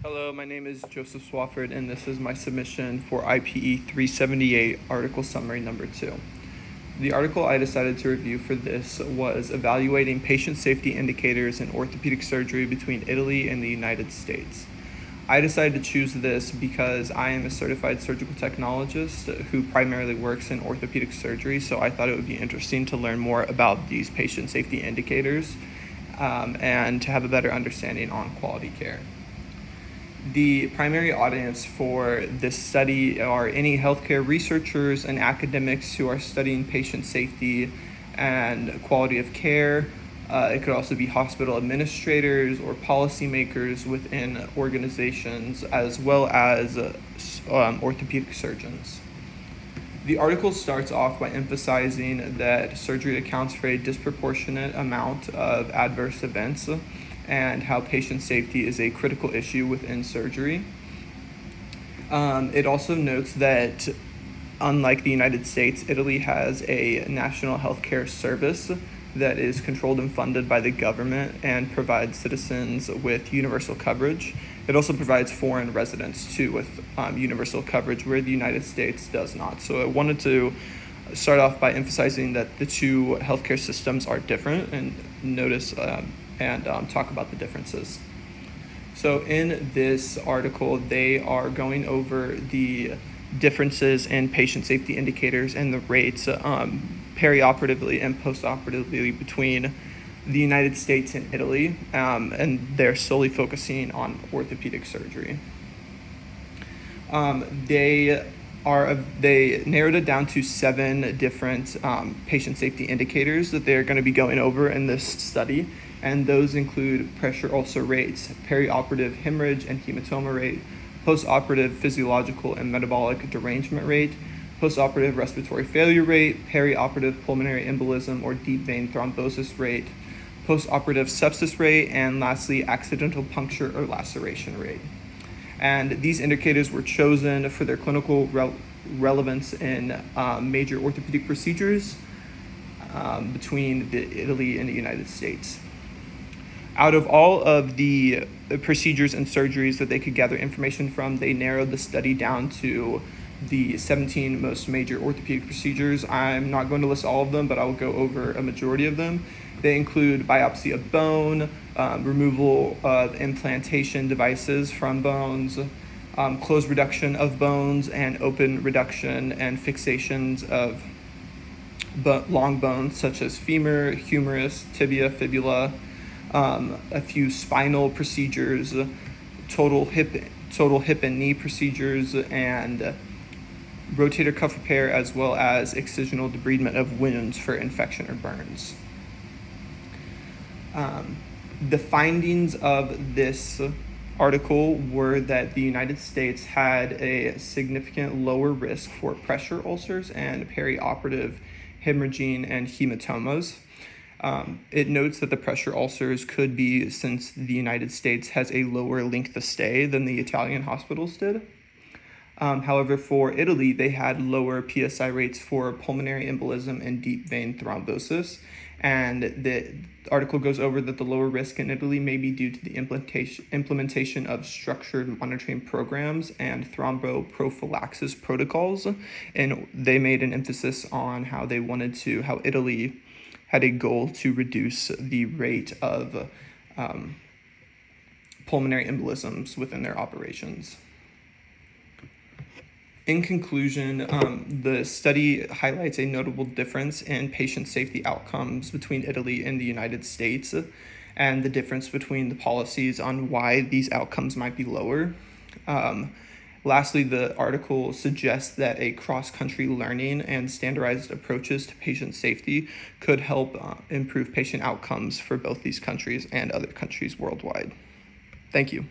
Hello, my name is Joseph Swafford, and this is my submission for IPE 378, article summary number 2. The article I decided to review for this was evaluating patient safety indicators in orthopedic surgery between Italy and the United States. I decided to choose this because I am a certified surgical technologist who primarily works in orthopedic surgery, so I thought it would be interesting to learn more about these patient safety indicators and to have a better understanding on quality care. The primary audience for this study are any healthcare researchers and academics who are studying patient safety and quality of care. It could also be hospital administrators or policymakers within organizations, as well as orthopedic surgeons. The article starts off by emphasizing that surgery accounts for a disproportionate amount of adverse events and how patient safety is a critical issue within surgery. It also notes that, unlike the United States, Italy has a national healthcare service that is controlled and funded by the government and provides citizens with universal coverage. It also provides foreign residents too with universal coverage, where the United States does not. So I wanted to start off by emphasizing that the two healthcare systems are different and talk about the differences. So in this article, they are going over the differences in patient safety indicators and the rates perioperatively and postoperatively between the United States and Italy, and they're solely focusing on orthopedic surgery. They narrowed it down to 7 different patient safety indicators that they're going to be going over in this study, and those include pressure ulcer rates, perioperative hemorrhage and hematoma rate, postoperative physiological and metabolic derangement rate, postoperative respiratory failure rate, perioperative pulmonary embolism or deep vein thrombosis rate, postoperative sepsis rate, and lastly, accidental puncture or laceration rate. And these indicators were chosen for their clinical relevance in major orthopedic procedures between Italy and the United States. Out of all of the procedures and surgeries that they could gather information from, they narrowed the study down to the 17 most major orthopedic procedures. I'm not going to list all of them, but I will go over a majority of them. They include biopsy of bone, removal of implantation devices from bones, closed reduction of bones, and open reduction and fixations of long bones such as femur, humerus, tibia, fibula, a few spinal procedures, total hip and knee procedures, and rotator cuff repair, as well as excisional debridement of wounds for infection or burns. The findings of this article were that the United States had a significant lower risk for pressure ulcers and perioperative hemorrhaging and hematomas. It notes that the pressure ulcers could be since the United States has a lower length of stay than the Italian hospitals did. However, for Italy, they had lower PSI rates for pulmonary embolism and deep vein thrombosis. And the article goes over that the lower risk in Italy may be due to the implementation of structured monitoring programs and thromboprophylaxis protocols. And they made an emphasis on how Italy had a goal to reduce the rate of pulmonary embolisms within their operations. In conclusion, the study highlights a notable difference in patient safety outcomes between Italy and the United States, and the difference between the policies on why these outcomes might be lower. Lastly, the article suggests that a cross-country learning and standardized approaches to patient safety could help improve patient outcomes for both these countries and other countries worldwide. Thank you.